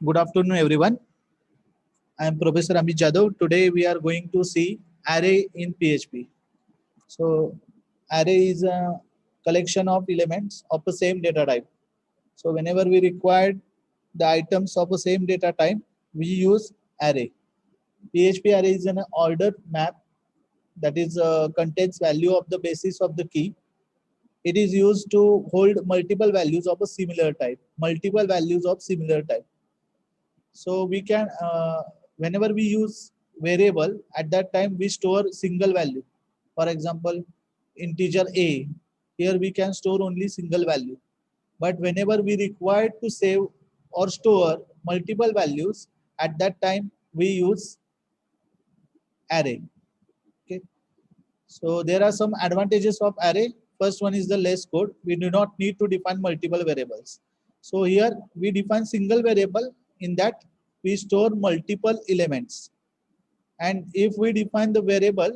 Good afternoon, everyone. I am Professor Amit Jadhav. Today we are going to see array in PHP. So, array is a collection of elements of the same data type. So, whenever we require the items of the same data type, we use array. PHP array is an ordered map that is contains value of the basis of the key. It is used to hold multiple values of a similar type. Multiple values of similar type. So we can whenever we use variable, at that time we store single value. For example, integer a, here we can store only single value. But whenever we require to save or store multiple values, at that time we use array. Okay, so there are some advantages of array. First one is the less code. We do not need to define multiple variables. So here we define single variable. In that we store multiple elements. And if we define the variable,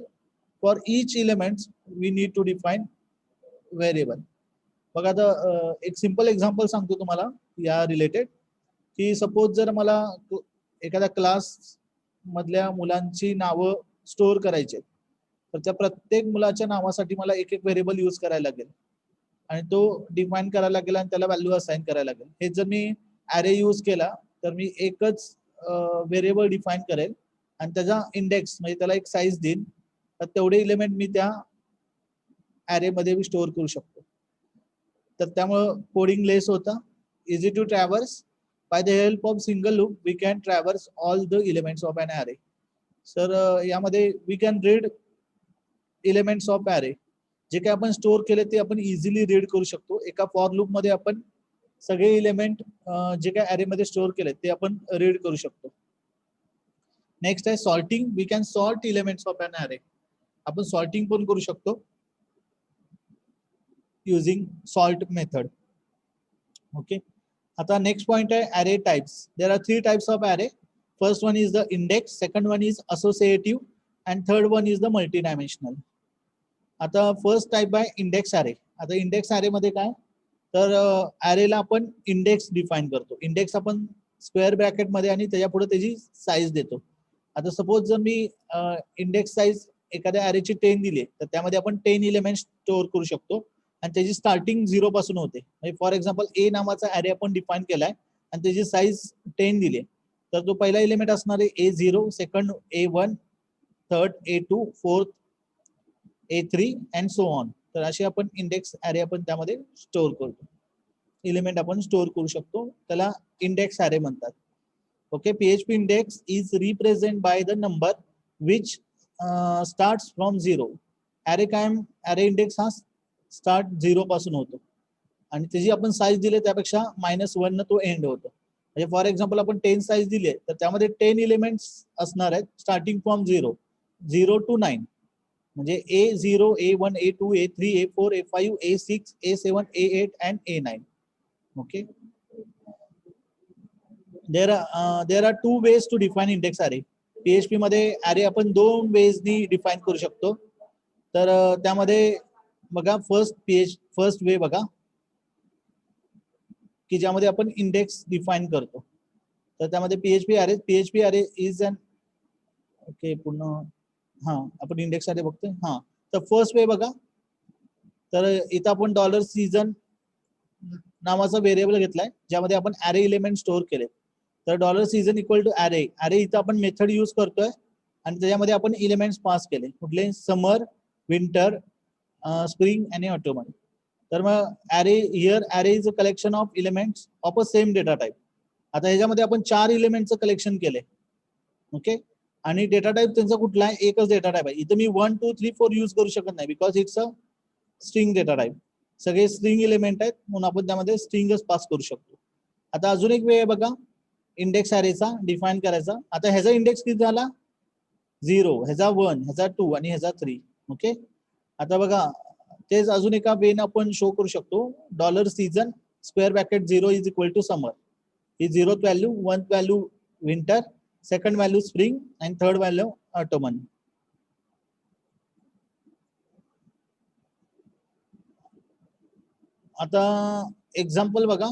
for each element we need to define variable. बघा आता एक simple example सांगतो तुम्हाला या related की suppose जर मला एखाद्या क्लास मधल्या मुलांची नावं स्टोअर करायची तर त्या प्रत्येक मुलाच्या नावासाठी मला एक एक व्हेरिएबल यूज करायला लागेल आणि तो डिफाइन करायला लागेल आणि त्याला व्हॅल्यू असाइन करायला लागेल. हे जर मी ॲरे यूज केला तर मी एकच व्हेरिएबल डिफाइन करेल आणि त्याचा इंडेक्स म्हणजे त्याला एक साईज देईन तर तेवढे इलेमेंट मी त्या ॲरे मध्ये स्टोअर करू शकतो. तर त्यामुळे कोडिंग लेस होता, easy to traverse. By the help of single loop we can traverse all the elements of an array. Sir यामध्ये we can read elements of array. जे काही आपण स्टोअर केले ते आपण इझिली रीड करू शकतो. एका फॉर लूप मध्ये आपण सगळे एलिमेंट जे काही ॲरे मध्ये स्टोअर केले ते आपण रीड करू शकतो. नेक्स्ट आहे sorting. We can sort elements of an array. आपण सॉर्टिंग पण करू शकतो using sort method. Okay, आता next point आहे array types. There are three types of array. First one is the index, second one is associative, and third one is the multidimensional. आता first type आहे index array. आता index array मध्ये काय तर array ला आपण index define करतो. index आपण स्क्वेअर ब्रॅकेट मध्ये आणि त्याच्या पुढे त्याची साईज देतो. आता सपोज जर मी इंडेक्स साईज एखाद्या array ची 10 दिली तर त्यामध्ये आपण 10 एलिमेंट स्टोअर करू शकतो आणि त्याची स्टार्टिंग 0 पासून होते. म्हणजे फॉर एक्झाम्पल ए नावाचा ॲरे आपण डिफाइन केलाय आणि त्याची साईज 10 दिली तर तो पहिला एलिमेंट असणार आहे A0, second A1, third A2, fourth A3 and so on. तर असे आपण इंडेक्स ॲरे आपण त्यामध्ये स्टोअर करतो. एलिमेंट आपण स्टोअर करू शकतो, त्याला इंडेक्स ॲरे म्हणतात. Okay, PHP index is represent by the number which starts from 0. Array कायम ॲरे इंडेक्स हा स्टार्ट 0 पासून होतो आणि त्याची आपण साईज दिले त्यापेक्षा -1 न तो एंड होतो. म्हणजे फॉर एक्झाम्पल आपण 10 साईज दिली तर त्यामध्ये 10 एलिमेंट्स असणार आहेत स्टार्टिंग फ्रॉम 0 to 9. म्हणजे A0, A1, A2, A3, A4, A5, A6, A7, A8 and A9. Okay, there are two ways to define index array. PHP मध्ये array आपण 2 वेजनी डिफाइन करू शकतो. तर त्यामध्ये बघा फर्स्ट वे बघा की ज्यामध्ये आपण इंडेक्स डिफाइन करतो. तर त्यामध्ये PHP array is an okay पूर्ण आपण इंडेक्स array बघतोय. तर फर्स्ट वे बघा, तर इथं आपण $season नावाचा व्हेरिएबल घेतलाय ज्यामध्ये आपण array एलिमेंट स्टोअर केले. तर $season इक्वल टू array इथं आपण मेथड यूज करतोय आणि त्याच्यामध्ये आपण एलिमेंट्स पास केले. कुठले समर, विंटर, स्प्रिंग आणि ऑटोमन. तर मग array is a collection of elements of a same data type. आता ह्याच्यामध्ये आपण 4 एलिमेंटचं कलेक्शन केले. ओके, आणि डेटा टाइप त्यांचा कुठला आहे, एकच डेटा टाइप आहे. इथं मी 1 2 3 4 यूज करू शकत नाही because it's a string data type. सगळे स्ट्रिंग एलिमेंट आहेत म्हणून आपण त्यामध्ये स्ट्रिंगच पास करू शकतो. आता अजून एक वे आहे बघा इंडेक्स arrayचा डिफाइन करायचा. आता ह्याचा इंडेक्स किती झाला 0, ह्याचा 1, ह्याचा 2 आणि ह्याचा 3. ओके, आता बघा तेच अजून एका वेन आपण शो करू शकतो. $season square bracket 0 is equal to summer. ही 0th value, 1th value winter, second value spring आणि थर्ड व्हॅल्यू ऑटोमन. आता एक्झाम्पल बघा,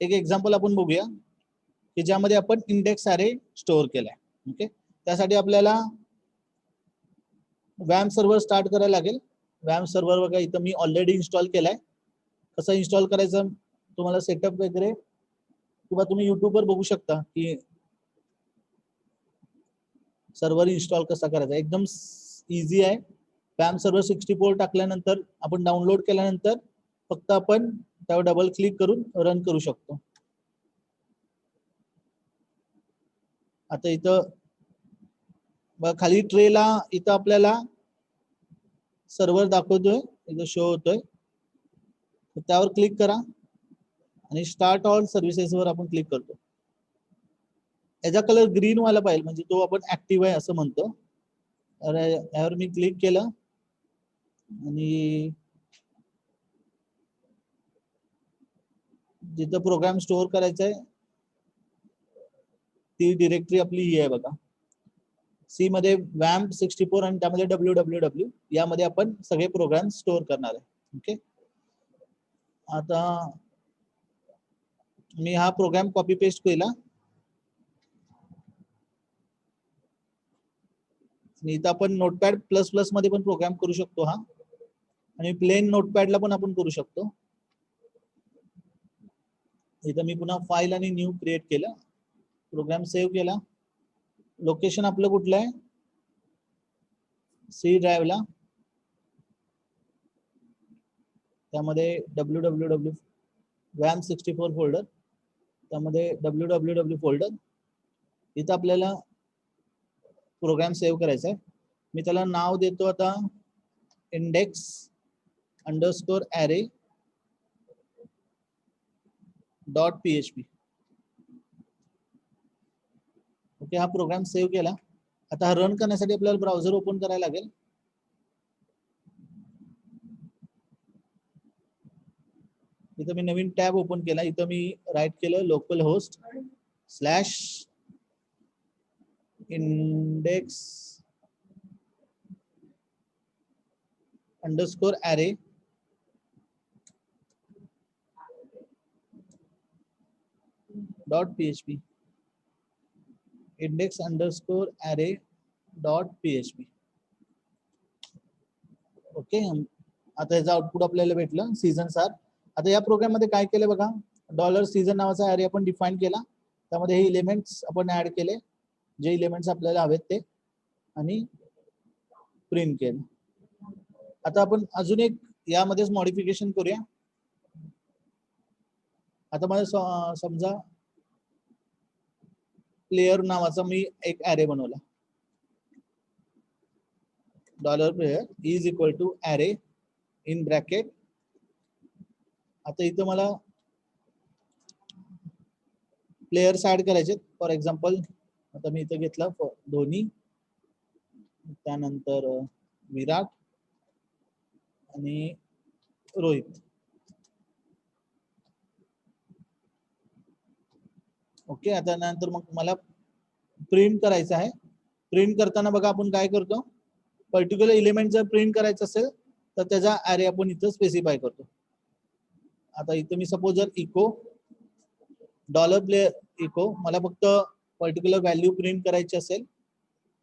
एक एक्झाम्पल आपण बघूया. की ज्यामध्ये आपण इंडेक्स अरे स्टोअर केलाय. ओके, त्यासाठी आपल्याला वॅम सर्व्हर स्टार्ट करायला लागेल. वॅम सर्व्हर बघा इथं मी ऑलरेडी इन्स्टॉल केलाय. कसं इन्स्टॉल करायचं तुम्हाला सेटअप वगैरे किंवा तुम्ही युट्यूबवर बघू शकता की सर्व्हर इन्स्टॉल कसा करायचा, एकदम इझी आहे. वॅम सर्व्हर 64 टाकल्यानंतर आपण डाउनलोड केल्यानंतर फक्त आपण त्यावर डबल क्लिक करून रन करू शकतो. आता इथं खाली ट्रेला इथं आपल्याला सर्व्हर दाखवतोय, इथं शो होतोय, त्यावर क्लिक करा आणि स्टार्ट ऑल सर्व्हिसेस वर आपण क्लिक करतो. याचा कलर ग्रीन व्हायला पाहिजे, म्हणजे तो आपण ऍक्टिव्ह आहे असं म्हणतो. तर यावर मी क्लिक केलं आणि जिथं प्रोग्राम स्टोअर करायचा आहे ती डिरेक्टरी आपली ही आहे बघा. सी मध्ये वॅम्प 64 आणि त्यामध्ये www यामध्ये आपण सगळे प्रोग्राम स्टोअर करणार आहे. ओके, आता मी हा प्रोग्राम कॉपी पेस्ट केला. इथं आपण नोटपॅड प्लस प्लस मध्ये पण प्रोग्राम करू शकतो हा, आणि प्लेन नोटपॅडला पण आपण करू शकतो. इथं मी पुन्हा फाईल आणि न्यू क्रिएट केलं, प्रोग्राम सेव्ह केला. लोकेशन आपलं कुठलं आहे, सी ड्राईव्हला, त्यामध्ये www वॅम 64 फोल्डर, त्यामध्ये www फोल्डर. इथं आपल्याला प्रोग्राम सेव्ह करायचा आहे. मी त्याला नाव देतो आता index underscore array .php. Okay, हा प्रोग्राम सेव्ह केला. आता हा रन करण्यासाठी आपल्याला ब्राउझर ओपन करायला लागेल. इथं मी नवीन टॅब ओपन केला. इथं मी राईट केलं local host slash index underscore array .php. Index underscore array .php. Okay, आता याचं आउटपुट आपल्याला भेटलं सीझन 7. आता या प्रोग्राम मध्ये काय केलं बघा, $सीझन नावाचा ॲरे आपण डिफाईन केला. त्यामध्ये हे इलेमेंट्स आपण ऍड केले, जे इलेमेंट्स आपल्याला हवेत ते, आणि प्रिंट केलं. आता आपण अजून एक यामध्येच मॉडिफिकेशन करूया. आता मला समजा प्लेयर नावाचा मी एक ॲरे बनवला. $player is equal to array in bracket. आता इथं मला प्लेयर्स ऍड करायचे. फॉर एक्झाम्पल आता मी इथं घेतला धोनी, त्यानंतर विराट आणि रोहित. ओके, आता नंतर मग मला प्रिंट करायचं आहे. प्रिंट करताना बघा आपण काय करतो, पर्टिक्युलर एलिमेंट जर प्रिंट करायचं असेल तर त्याचा ॲरे आपण इथं स्पेसिफाय करतो. आता इथं मी सपोज जर इको $player इको मला फक्त पर्टिक्युलर व्हॅल्यू प्रिंट करायची असेल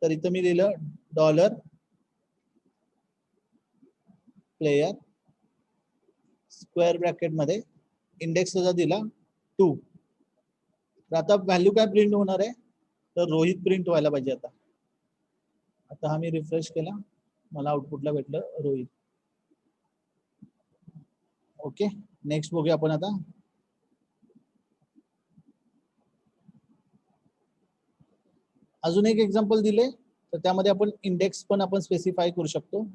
तर इथं मी लिहिलं $player स्क्वेअर ब्रॅकेट मध्ये इंडेक्स त्याचा दिला 2. तर आता व्हॅल्यू काय प्रिंट होणार आहे, तर रोहित प्रिंट व्हायला पाहिजे. आता हा मी रिफ्रेश केला, मला आउटपुटला भेटलं रोहित. ओके, नेक्स्ट बघूया आपण. आता अजून एक एक्झाम्पल दिले, तर त्यामध्ये आपण इंडेक्स पण आपण स्पेसिफाय करू शकतो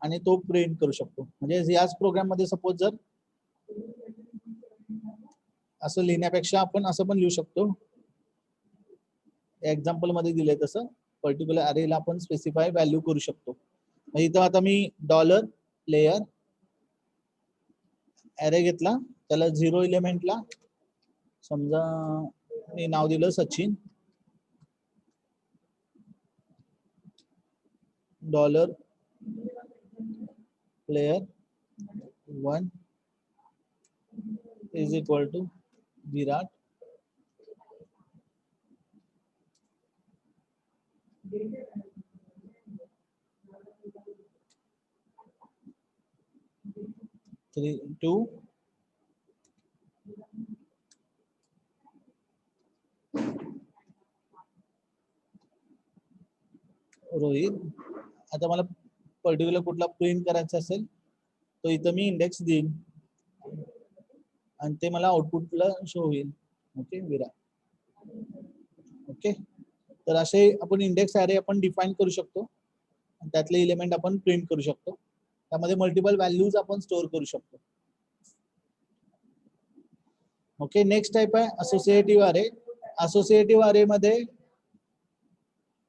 आणि तो प्रिंट करू शकतो. म्हणजे याच प्रोग्राम मध्ये सपोज जर असं लिहिण्यापेक्षा आपण असं पण लिहू शकतो. एक्झाम्पल मध्ये दिलंय तसं पर्टिक्युलर अरेला आपण स्पेसिफाय व्हॅल्यू करू शकतो. इथं आता मी $player अरे घेतला, त्याला 0 एलिमेंटला समजा मी नाव दिलं Sachin, $player 1 is equal to Virat, 3 2 Rohit. आता मला पर्टिक्युलर कुठला प्रिंट करायचा असेल तो इथं मी इंडेक्स देईन आणि ते मला आउटपुटला शो होईल. ओके विरा. ओके, तर असे आपण इंडेक्स ॲरे आपण डिफाईन करू शकतो आणि त्यातले एलिमेंट आपण प्रिंट करू शकतो. त्यामध्ये मल्टिपल व्हॅल्यूज आपण स्टोअर करू शकतो. ओके, नेक्स्ट टाइप आहे असोसिएटिव्ह अरे. असोसिएटिव्ह अरे मध्ये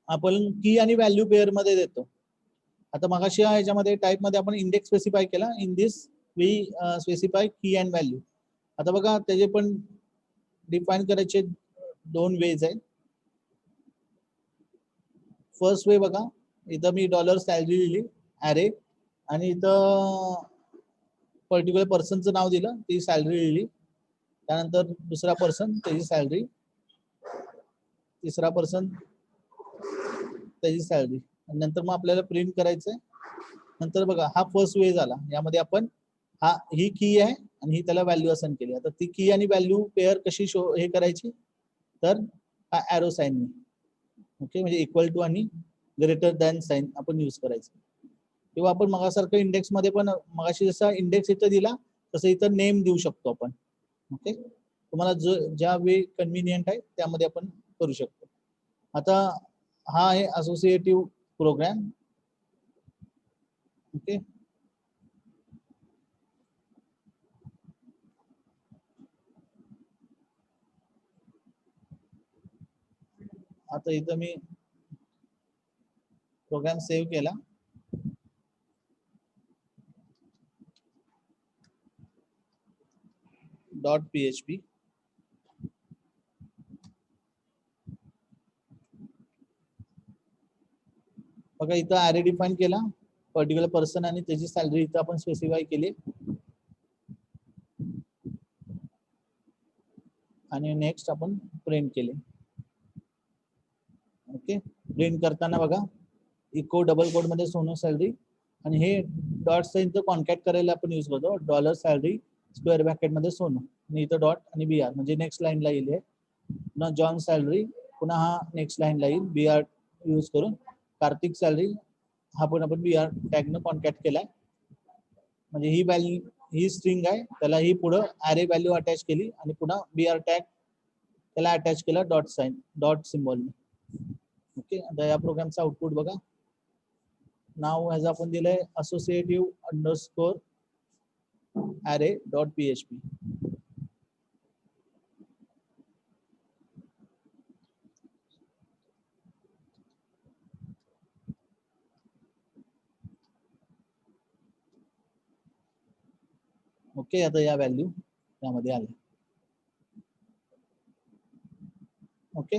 आपण की आणि व्हॅल्यू पेअर मध्ये देतो. आता मगाशी ह्याच्यामध्ये टाइप मध्ये आपण इंडेक्स स्पेसिफाय केला. इन दिस वी स्पेसिफाय की अँड व्हॅल्यू. आता बघा त्याचे पण डिफाईन करायचे दोन वेज आहेत. फर्स्ट वे बघा, इथं मी डॉलर सॅलरी लिहिली ॲरे आणि इथं पर्टिक्युलर पर्सनचं नाव दिलं, ती सॅलरी लिहिली. त्यानंतर दुसरा पर्सन त्याची सॅलरी, तिसरा पर्सन त्याची सॅलरी, नंतर मग आपल्याला प्रिंट करायचंय. नंतर बघा हा फर्स्ट वे झाला. यामध्ये आपण ही की आहे आणि ही त्याला व्हॅल्यू असाइन केली. आता ती की आणि व्हॅल्यू पेअर कशी शो हे करायची, तर हा ॲरो साइन. ओके, म्हणजे इक्वल टू आणि ग्रेटर दॅन साइन आपण यूज करायचं. किंवा आपण मगासारखं इंडेक्स मध्ये पण मगाशी जसा इंडेक्स इथं दिला तसं इथं नेम देऊ शकतो आपण. ओके, तुम्हाला ज्या वे कन्व्हिनियंट आहे त्यामध्ये आपण करू शकतो. आता हा आहे असोसिएटिव्ह प्रोग्राम. ओके, आता इथं मी प्रोग्राम सेव्ह केला. .php. बघा इथं ॲरे डिफाईन केला, पर्टिक्युलर पर्सन आणि त्याची सॅलरी इथं आपण स्पेसिफाय केली आणि नेक्स्ट आपण प्रिंट केले. ओके, प्रिंट करताना बघा इको डबल कोड मध्ये सोनो सॅलरी आणि हे डॉट साइनचं कॉन्टॅक्ट करायला आपण यूज करतो. डॉलर सॅलरी स्क्वेअर ब्रॅकेट मध्ये सोनो आणि इथं डॉट आणि बी आर म्हणजे नेक्स्ट लाईनला येईल. हे पुन्हा जॉन सॅलरी, पुन्हा हा नेक्स्ट लाईनला येईल बी आर यूज करून. कार्तिक सॅलरी हा पण आपण बी आर टॅगनं कॉन्टॅक्ट केलाय. म्हणजे ही व्हॅल्यू ही स्ट्रिंग आहे, त्याला ही पुढं ॲरे व्हॅल्यू अटॅच केली आणि पुन्हा बी आर टॅग त्याला अटॅच केला डॉट साइन डॉट सिम्बॉलने. ओके, आता या प्रोग्रामचा आउटपुट बघा. नाव ह्याचं आपण दिलंय associative underscore array dot php. Okay, आता या व्हॅल्यू त्यामध्ये आल्या. ओके,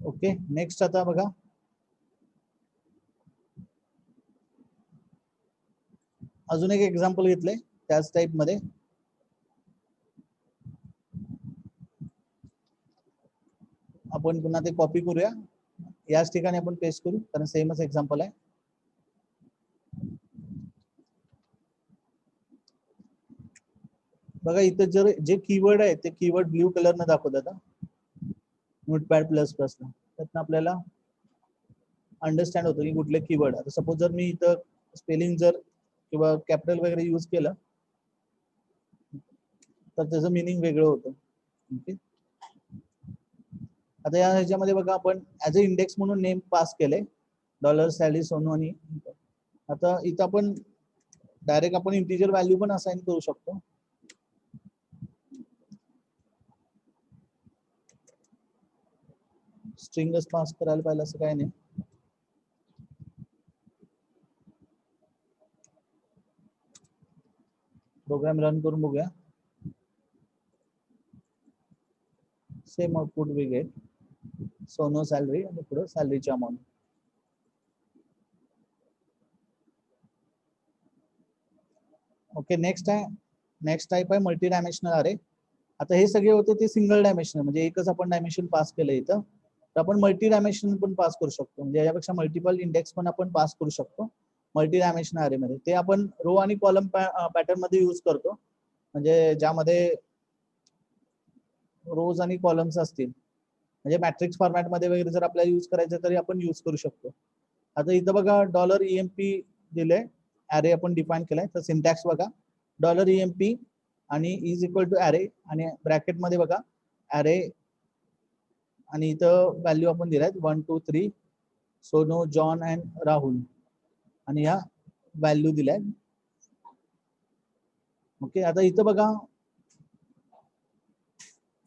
ओके, नेक्स्ट आता बघा अजून एक एक्झाम्पल घेतलंय त्याच टाइप मध्ये. आपण पुन्हा ते कॉपी करूया, याच ठिकाणी आपण पेस्ट करू कारण सेमच एक्झाम्पल आहे. बघा इथं जर जे कीवर्ड आहे ते कीवर्ड ब्ल्यू कलर न दाखवतात नोटपॅड प्लस प्लस. त्यातनं आपल्याला अंडरस्टँड होतं की कुठले कीवर्ड. आता सपोज जर मी इथं स्पेलिंग जर किंवा कॅपिटल वगैरे यूज केलं तर त्याचं मिनिंग वेगळं होतं. ओके, आता या ह्याच्यामध्ये बघा आपण ऍज अ इंडेक्स म्हणून नेम पास केले डॉलर सॅलरी सोनू आणि आता इथं आपण डायरेक्ट आपण इंटिजर व्हॅल्यू पण असाइन करू शकतो. स्ट्रिंगच पास करायला पाहिजे असं काही नाही. प्रोग्राम रन करून बघूया. सेम आउटपुट वी गेट सोनो सॅलरी आणि पुढे सॅलरीची अमाऊंट. ओके, नेक्स्ट टाईप आहे मल्टी डायमेन्शनल अरे. आता हे सगळे होते ते सिंगल डायमेन्शनल, म्हणजे एकच आपण डायमेन्शन पास केलं इथं. तर आपण मल्टी डायमेन्शन पण पास करू शकतो, म्हणजे याच्यापेक्षा मल्टिपल इंडेक्स पण आपण पास करू शकतो मल्टी डायमेन्शनल अरे मध्ये. ते आपण रो आणि कॉलम पॅटर्न मध्ये यूज करतो, म्हणजे ज्यामध्ये रोज आणि कॉलम्स असतील, म्हणजे मॅट्रिक्स फॉर्मॅट मध्ये वगैरे जर आपल्याला यूज करायचं तरी आपण यूज करू शकतो. आता इथं बघा $EMP दिले, अरे आपण डिफाईन केलाय. तर सिंटॅक्स बघा, $EMP आणि इज इक्वल टू अरे, आणि ब्रॅकेट मध्ये बघा अरे, आणि इथं व्हॅल्यू आपण दिलाय 1 2 3 सोनू, जॉन अँड राहुल, आणि या व्हॅल्यू दिल्या. ओके, आता इथं बघा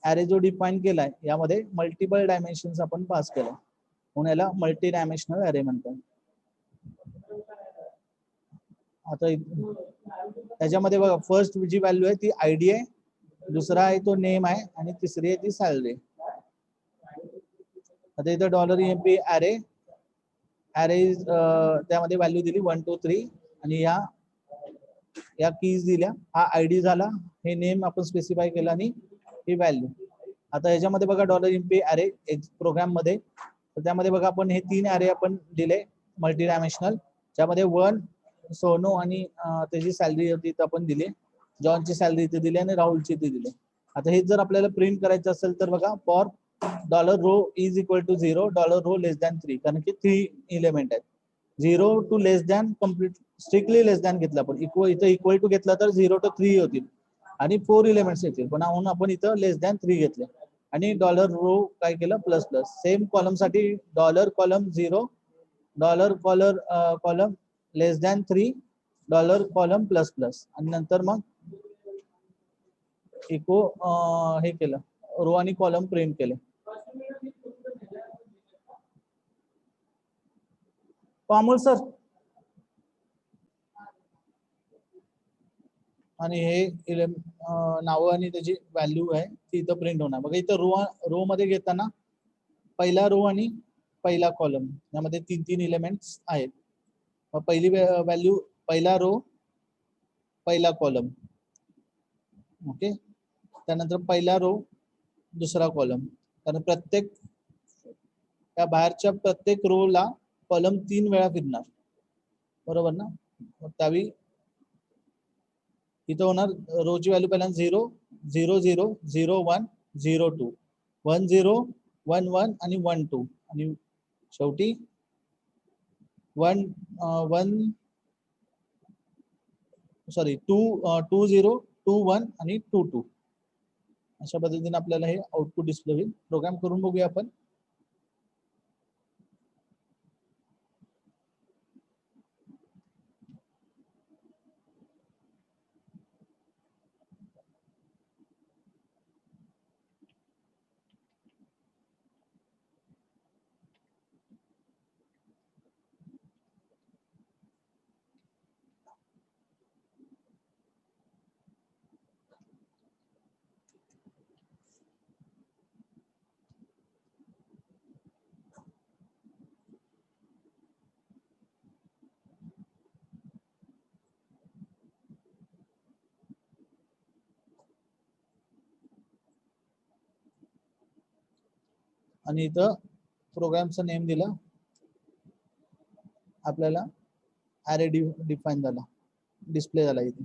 अरे जो डिफाईन केलाय यामध्ये मल्टिपल डायमेन्शन्स आपण पास केलं, म्हणून याला मल्टी डायमेन्शनल अरे म्हणतात. आता त्याच्यामध्ये बघा फर्स्ट जी व्हॅल्यू आहे ती आयडी आहे, दुसरा आहे तो नेम आहे, आणि तिसरी आहे ती सॅलरी. आता इथं $EMP अरे, अरे त्यामध्ये व्हॅल्यू दिली 1 2 3, आणि या कीज दिल्या. हा आयडी झाला, हे नेम आपण स्पेसिफाय केलं, आणि ही व्हॅल्यू. आता याच्यामध्ये बघा $EMP अरे प्रोग्राम मध्ये, तर त्यामध्ये बघा आपण हे 3 अरे आपण दिले मल्टी डायमेन्शनल, ज्यामध्ये 1 सोनू आणि त्याची सॅलरी होती तर आपण दिली, जॉनची सॅलरी इथे दिली, आणि राहुलची इथे दिली. आता हे जर आपल्याला प्रिंट करायचं असेल तर बघा for $row is equal to 0, $row less than 3, कारण की 3 एलिमेंट आहेत. 0 to less than complete, strictly less than घेतला आपण, इथं इक्वल टू घेतला तर 0 to 3 होतील आणि 4 एलिमेंट्स येतील, पण आपण इथं लेस दॅन 3 घेतले, आणि $रो काय केलं प्लस प्लस. सेम कॉलम साठी कॉलम 0, कॉलम लेस दॅन 3, कॉलम प्लस प्लस, आणि नंतर मग इको हे केलं, रो आणि कॉलम प्रिंट केले. अमोल सर, आणि हे नावं आणि त्याची व्हॅल्यू आहे ती इथं प्रिंट होणार. बघा इथं रो मध्ये घेताना पहिला रो आणि पहिला कॉलम यामध्ये 3 एलिमेंट्स आहेत. पहिली व्हॅल्यू पहिला रो पहिला कॉलम, ओके. त्यानंतर पहिला रो दुसरा कॉलम, कारण प्रत्येक त्या बाहेरच्या प्रत्येक रो ला कॉलम 3 वेळा फिरणार, बरोबर ना. त्यावेळी इथं होणार रोची व्हॅल्यू पहिल्यांदा 0 0 0 0 1 0 2 1 0 1 1 आणि 1 2, आणि शेवटी 1 1 सॉरी 2 2 0 2 1 आणि 2 2. अशा पद्धतीने आपल्याला हे आउटपुट डिस्प्ले होईल. प्रोग्राम करून बघूया आपण. आणि इथं प्रोग्रामचं नेम दिलं, आपल्याला अरे डिफाईन झाला, डिस्प्ले झाला इथे.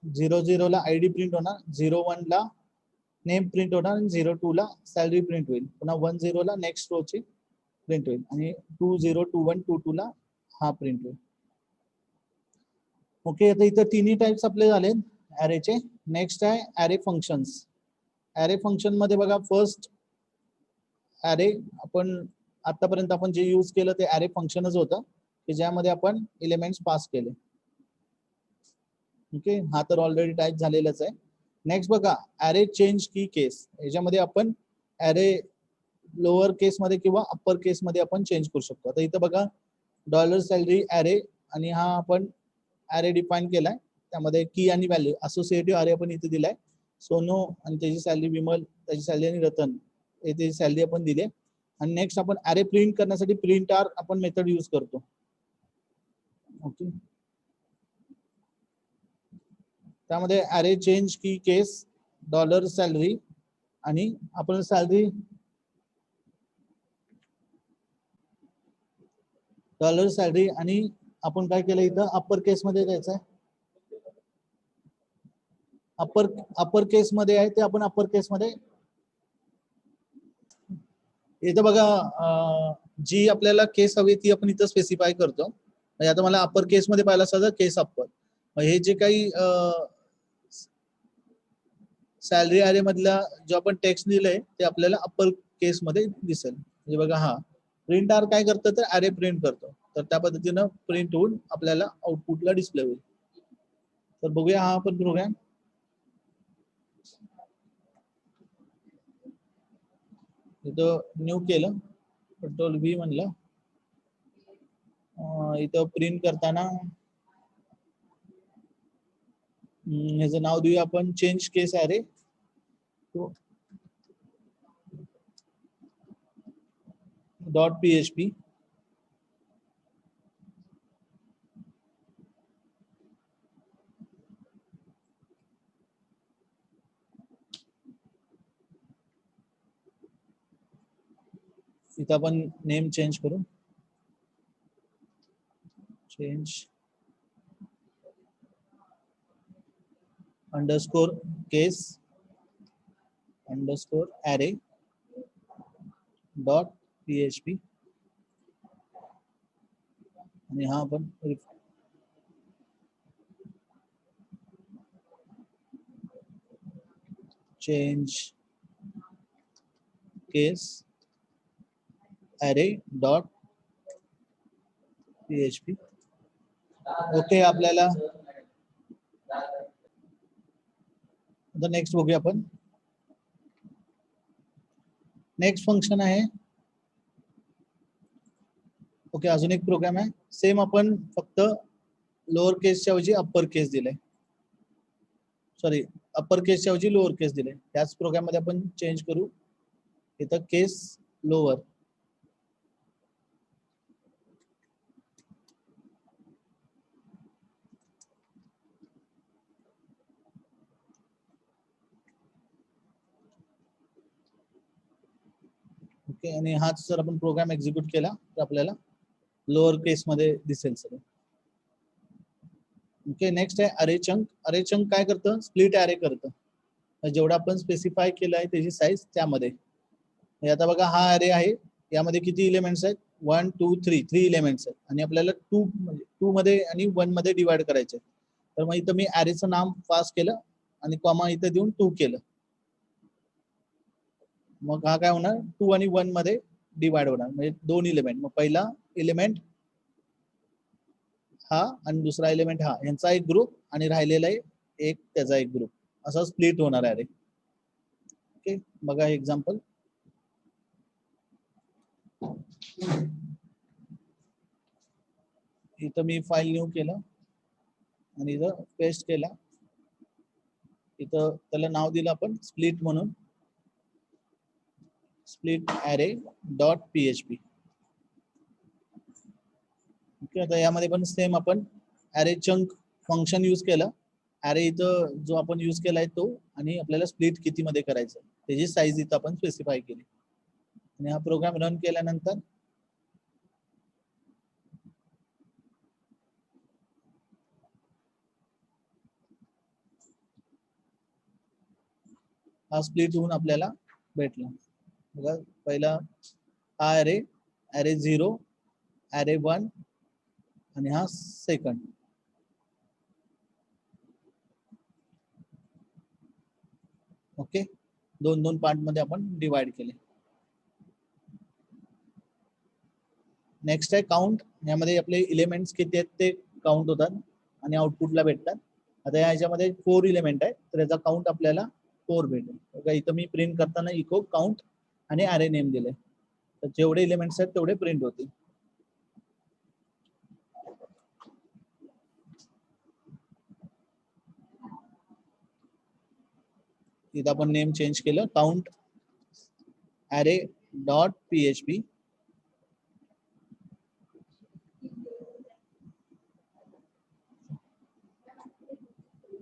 झिरो झिरोला आयडी प्रिंट होणार, 01 ला नेम प्रिंट होणार, आणि 02 ला सॅलरी प्रिंट होईल. पुन्हा 10 ला नेक्स्ट रोची प्रिंट होईल, आणि 20 21 22 ला हा प्रिंट होईल. ओके, आता इथं तिन्ही टाइप्स आपले झाले अरेचे. नेक्स्ट आहे अरे फंक्शन्स. अरे फंक्शन मध्ये बघा फर्स्ट अरे आपण आतापर्यंत आपण जे यूज केलं ते अरे फंक्शनच होतं, की ज्यामध्ये आपण एलिमेंट्स पास केले. ओके, हा तर ऑलरेडी टाईप झालेलाच आहे. नेक्स्ट बघा अरे चेंज की केस. याच्यामध्ये आपण अरे लोअर केस मध्ये किंवा अप्पर केस मध्ये आपण चेंज करू शकतो. आता इथं बघा $सॅलरी अरे, आणि हा आपण अरे डिफाईन केलाय, त्यामध्ये की आणि व्हॅल्यू असोसिएटिव्ह अरे आपण इथे दिलाय. सोनू आणि त्याची सॅलरी, विमल त्याची सॅलरी आणि रतन हे त्याची सॅलरी आपण दिली. आणि नेक्स्ट आपण अरे प्रिंट करण्यासाठी प्रिंट आर आपण मेथड यूज करतो. ओके, त्यामध्ये अरे चेंज की केस डॉलर सॅलरी आणि आपण सॅलरी डॉलर सॅलरी आणि आपण काय केलं इथं अप्पर केस मध्ये द्यायचं आहे. अप्पर केस मध्ये आहे ते आपण अप्पर केस मध्ये इथं बघा जी आपल्याला केस हवी ती आपण इथं स्पेसिफाय करतो. म्हणजे आता मला अप्पर केस मध्ये पाहिलं असतं तर केस अप्पर. हे जे काही सॅलरी अरे मधला जो आपण टेक्स्ट दिलंय ते आपल्याला अप्पर केस मध्ये दिसेल. म्हणजे बघा हा प्रिंट आर काय करतं तर अरे प्रिंट करतो. तर त्या पद्धतीनं प्रिंट होऊन आपल्याला आउटपुटला डिस्प्ले होईल. तर बघूया हा आपण प्रोग्राम. इथं न्यू केलं, कंट्रोल व्ही म्हणलं. इथं प्रिंट करताना ह्याचं नाव देऊया आपण चेंज केस अरे. Dot PHP. इथं आपण नेम चेंज करू, चेंज अंडरस्कोर केस अंडरस्कोर अरे डॉट PHP आणि हा आपण चेंज केस अरे डॉट PHP. ओके, आपल्याला आता नेक्स्ट बघूया आपण. नेक्स्ट फंक्शन आहे. ओके, अजून एक प्रोग्राम आहे सेम, आपण फक्त लोअर केसच्या ऐवजी अप्पर केस दिले, सॉरी अप्पर केसच्या ऐवजी लोअर केस दिले. त्याच प्रोग्राम मध्ये आपण चेंज करू, इथं केस लोअर. ओके, आणि हाच जर आपण प्रोग्राम एक्झिक्यूट केला तर आपल्याला लोअर केस मध्ये दिसेल सगळं. ओके, नेक्स्ट आहे अरे चंक. अरे चंक काय करतं, स्प्लिट अरे करतं. जेवढा आपण स्पेसिफाय केलं आहे त्याची साईज त्यामध्ये. आता बघा हा अरे आहे, यामध्ये किती इलेमेंट्स आहेत, 1 2 3 3 इलेमेंट्स आहेत आणि आपल्याला 2 म्हणजे 2 मध्ये आणि 1 मध्ये डिवाइड करायचे. तर मग इथं मी अरेचं नाम पास केलं आणि कॉमा इथं देऊन 2 केलं. मग हा काय होणार, 2 आणि 1 मध्ये डिवाइड होणार, म्हणजे 2 इलेमेंट. मग पहिला इलेमेंट हा आणि दुसरा एलिमेंट हा, यांचा एक ग्रुप आणि राहिलेला एक त्याचा एक ग्रुप, असा स्प्लिट होणार आहे. ओके, बघा एक्झाम्पल. इथं मी फाईल न्यू केलं आणि इथं पेस्ट केला. इथं त्याला नाव दिलं आपण स्प्लिट म्हणून, स्प्लिट अरे डॉट PHP. ओके, आता यामध्ये पण सेम आपण अरे चंक फंक्शन यूज केलं. अरे इथं जो आपण यूज केलाय तो, आणि आपल्याला स्प्लिट किती मध्ये करायचं त्याची साईज इथं आपण स्पेसिफाय केली. आणि हा प्रोग्राम रन केल्यानंतर हा स्प्लिट होऊन आपल्याला भेटला. बघा, पहिला हा अरे, अरे 0, अरे 1 आणि हा सेकंड. ओके, 2-2 पार्ट मध्ये आपण डिवाइड केले. नेक्स्ट आहे काउंट. यामध्ये आपले इलेमेंट्स किती आहेत ते काउंट होतात आणि आउटपुटला भेटतात. आता याच्यामध्ये 4 इलेमेंट आहे, तर याचा काउंट आपल्याला 4 भेटेल. बघा इथं मी प्रिंट करताना इको काउंट आणि अरे नेम दिले, तर जेवढे इलेमेंट्स आहेत तेवढे प्रिंट होतील. इथं आपण नेम चेंज केलं, काउंट अरे डॉट PHP.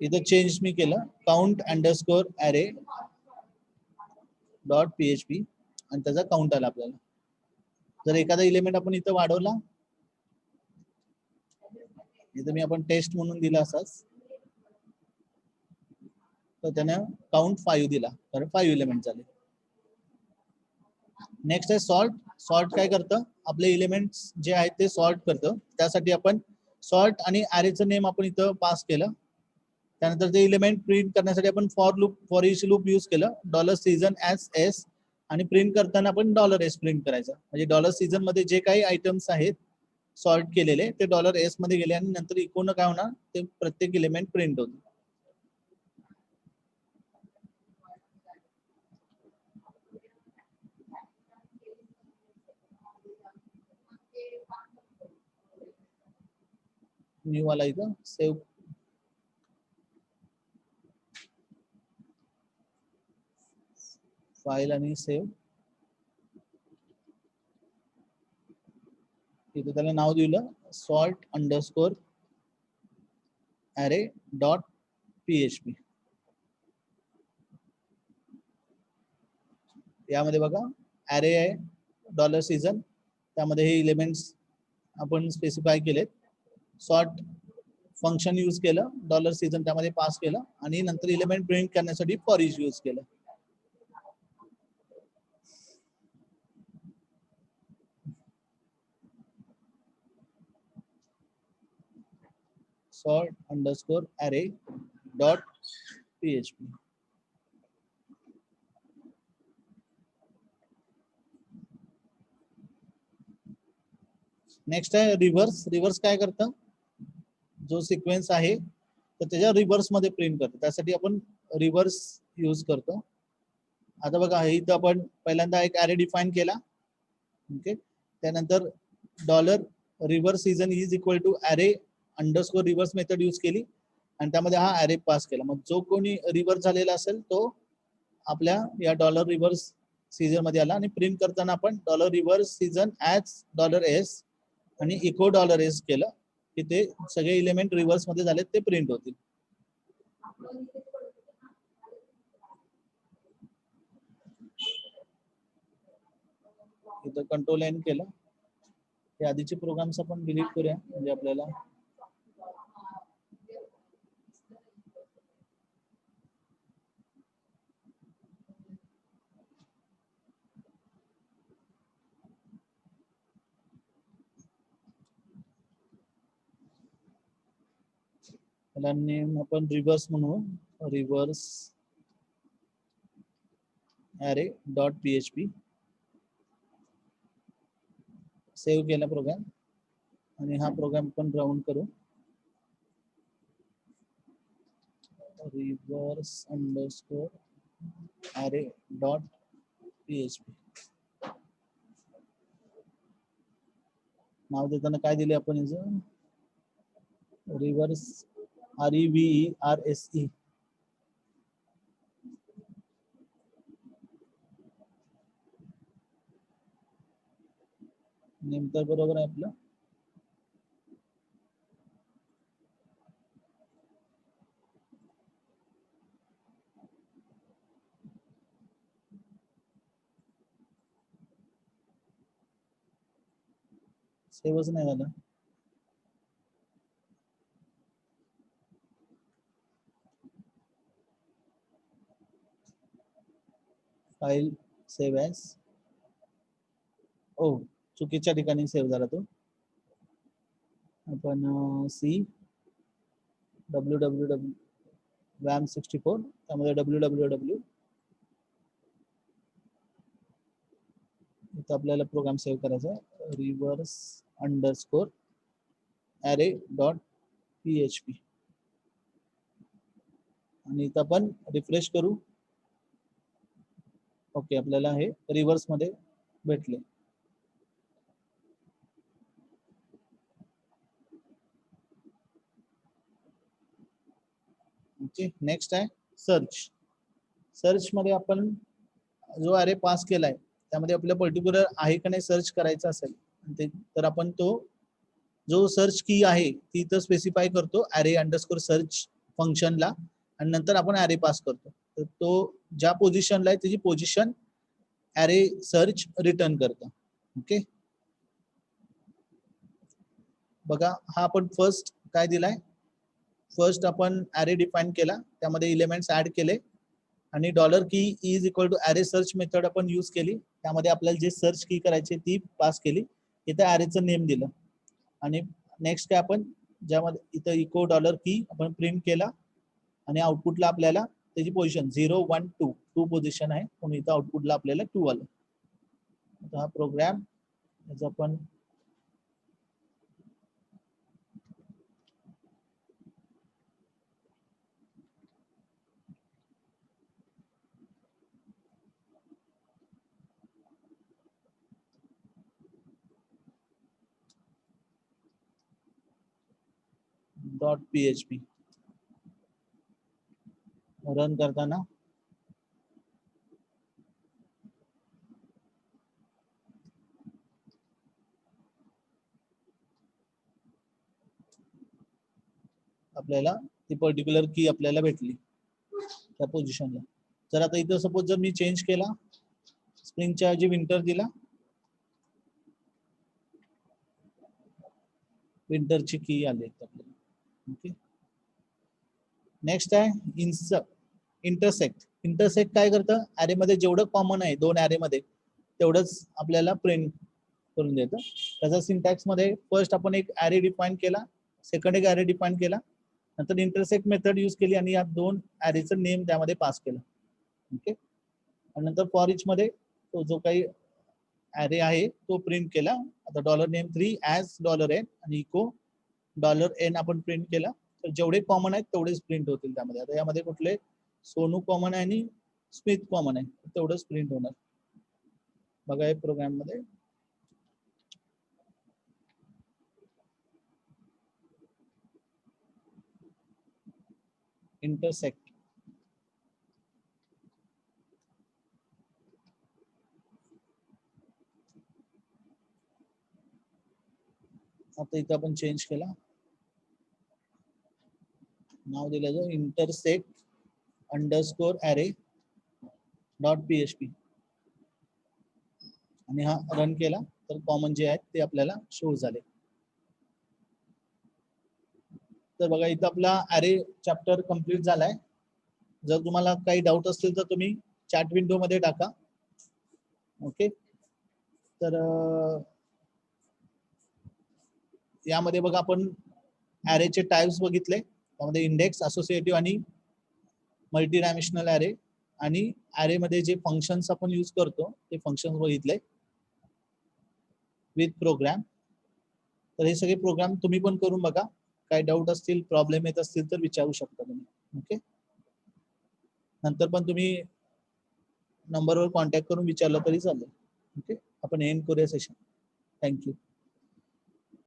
इथं चेंज मी केलं, काउंट अंडरस्कोर अरे डॉट PHP आणि त्याचा काउंट आला आपल्याला. जर एखादा इलेमेंट आपण इथं वाढवला, इथं मी आपण टेस्ट म्हणून दिला असाच, तर त्यानं काउंट 5 दिला, कारण 5 इलेमेंट झाले. नेक्स्ट आहे सॉर्ट. सॉर्ट काय करतं, आपले इलेमेंट्स जे आहेत ते सॉर्ट करतं. त्यासाठी आपण सॉर्ट आणि अरेचं नेम आपण इथं पास केलं. त्यानंतर ते इलेमेंट प्रिंट करण्यासाठी आपण फॉर इच लूप यूज केलं, $season as s, आणि प्रिंट करताना आपण $s प्रिंट करायचं. म्हणजे $season मध्ये जे काही आयटम्स आहेत सॉर्ट केलेले ते $s मध्ये गेले आणि नंतर इकोनं काय होणार, ते प्रत्येक इलेमेंट प्रिंट होते. न्यू वाला इथं सेव्ह, फाईल आणि सेव्ह. इथं त्याला नाव दिलं सॉर्ट अंडरस्कोर अरे डॉट PHP. यामध्ये बघा अरे आहे $season, त्यामध्ये हे इलेमेंट्स आपण स्पेसिफाय केलेत. सॉर्ट फंक्शन यूज केलं, $season त्यामध्ये पास केलं आणि नंतर इलेमेंट प्रिंट करण्यासाठी फॉर इच यूज केलं. sort underscore array dot PHP. Next आहे रिव्हर्स. रिव्हर्स काय करतं, जो सिक्वेन्स आहे तर त्याच्या रिव्हर्स मध्ये प्रिंट करतो. त्यासाठी आपण रिव्हर्स यूज करतो. आता बघा इथं आपण पहिल्यांदा एक अरे डिफाईन केला. ओके, त्यानंतर $reverse season is equal to array underscore reverse method use केली आणि त्यामध्ये हा अरे पास केला. मग जो कोणी रिव्हर्स झालेला असेल तो आपल्या या $रिव्हर्स सीझन मध्ये आला आणि प्रिंट करताना आपण $रिव्हर्स सीझन ऍज $s आणि इको $s केलं की ते सगळे इलेमेंट रिव्हर्स मध्ये झाले ते प्रिंट होतील. इथं कंट्रोल N केलं. हे आधीचे प्रोग्राम्स आपण डिलीट करूया, म्हणजे आपल्याला त्याला नेम आपण रिव्हर्स म्हणू, रिव्हर्स अरे डॉट PHP. सेव्ह केला प्रोग्राम आणि हा प्रोग्राम आपण राउंड करू. रिव्हर्स अंडरस्कोर अरे डॉट PHP. नाव देताना काय दिले आपण याचं, रिव्हर्स REVERSE. नेम तर बरोबर आहे आपलं. सेव्हच नाही झालं. फाईल सेव्ह ॲज, ओ चुकीच्या ठिकाणी सेव्ह झाला तो. आपण सी www WAM64 त्यामध्ये www इथं आपल्याला प्रोग्राम सेव्ह करायचा आहे, रिव्हर्स अंडरस्कोर अरे डॉट PHP. आणि इथं आपण रिफ्रेश करू. ओके, आपल्याला हे रिव्हर्स मध्ये भेटले. ओके, नेक्स्ट आहे सर्च. सर्च मध्ये आपण जो अरे पास केलाय त्यामध्ये आपल्या पर्टिक्युलर आहे का नाही सर्च करायचं असेल तर आपण तो जो सर्च की आहे ती तर स्पेसिफाय करतो अरे अंडरस्कोर सर्च फंक्शनला आणि नंतर आपण अरे पास करतो. तर तो ज्या पोझिशनला आहे त्याची पोझिशन अरे सर्च रिटर्न करतो. ओके, बघा हा आपण फर्स्ट काय दिलाय, फर्स्ट आपण अरे डिफाईन केला, त्यामध्ये एलिमेंट्स ऍड केले आणि डॉलर की इज इक्वल टू अरे सर्च मेथड आपण यूज केली, त्यामध्ये आपल्याला जे सर्च की करायची ती पास केली, इथे अरेचं नेम दिलं आणि नेक्स्ट काय आपण ज्यामध्ये इथं इको डॉलर की आपण प्रिंट केला आणि आउटपुटला आपल्याला त्याची पोझिशन 0 1 2 2 पोझिशन आहे म्हणून इथं आउटपुटला आपल्याला 2 आलं. आता हा प्रोग्राम याचा आपण .php रन करताना आपल्याला ती पर्टिक्युलर की आपल्याला भेटली त्या पोझिशनला. जर आता इथं सपोज जर मी चेंज केला, स्प्रिंगच्या ऐवजी विंटर दिला, विंटरची की आली आपल्याला. ओके, नेक्स्ट आहे इंटरसेक्ट. इंटरसेक्ट काय करतं, अरे मध्ये जेवढं कॉमन आहे दोन अरे मध्ये तेवढंच आपल्याला प्रिंट करून देतं. त्याचा सिंटॅक्स मध्ये फर्स्ट आपण एक अरे डिफाईन केला, सेकंड एक अरे डिफाईन केला, नंतर इंटरसेक्ट मेथड यूज केली आणि या दोन अरेचं नेम त्यामध्ये पास केलं. ओके, आणि नंतर फॉर इच मध्ये तो जो काही अरे आहे तो प्रिंट केला. आता डॉलर नेम 3 ॲज $n आणि इको $n आपण प्रिंट केला. तर जेवढे कॉमन आहेत तेवढेच प्रिंट होतील त्यामध्ये. आता यामध्ये कुठले सोनू कॉमन आहे आणि स्मिथ कॉमन आहे, तेवढंच प्रिंट होणार. बघा या प्रोग्राम मध्ये इंटरसेक्ट आता इथं आपण चेंज केला, नाव दिलं जो इंटरसेक्ट अंडरस्कोर अरे .php आणि हा रन केला तर कॉमन जे आहेत ते आपल्याला शो झाले. तर बघा इथं आपला अरे चॅप्टर कंप्लीट झालाय. जर तुम्हाला काही डाऊट असतील तर तुम्ही चॅट विंडो मध्ये टाका. ओके, तर यामध्ये बघा आपण अरेचे टाइप्स बघितले, त्यामध्ये इंडेक्स, असोसिएटिव्ह आणि मल्टी डायमेन्शनल अरे, आणि अरे मध्ये जे फंक्शन्स आपण यूज करतो ते फंक्शन्स बघितले विथ प्रोग्राम. तर हे सगळे प्रोग्राम तुम्ही पण करून बघा, काही डाऊट असतील, प्रॉब्लेम येत असतील तर विचारू शकता तुम्ही. ओके, नंतर पण तुम्ही नंबरवर कॉन्टॅक्ट करून विचारलं तरी चालेल. ओके, आपण एंड करूया सेशन. थँक्यू.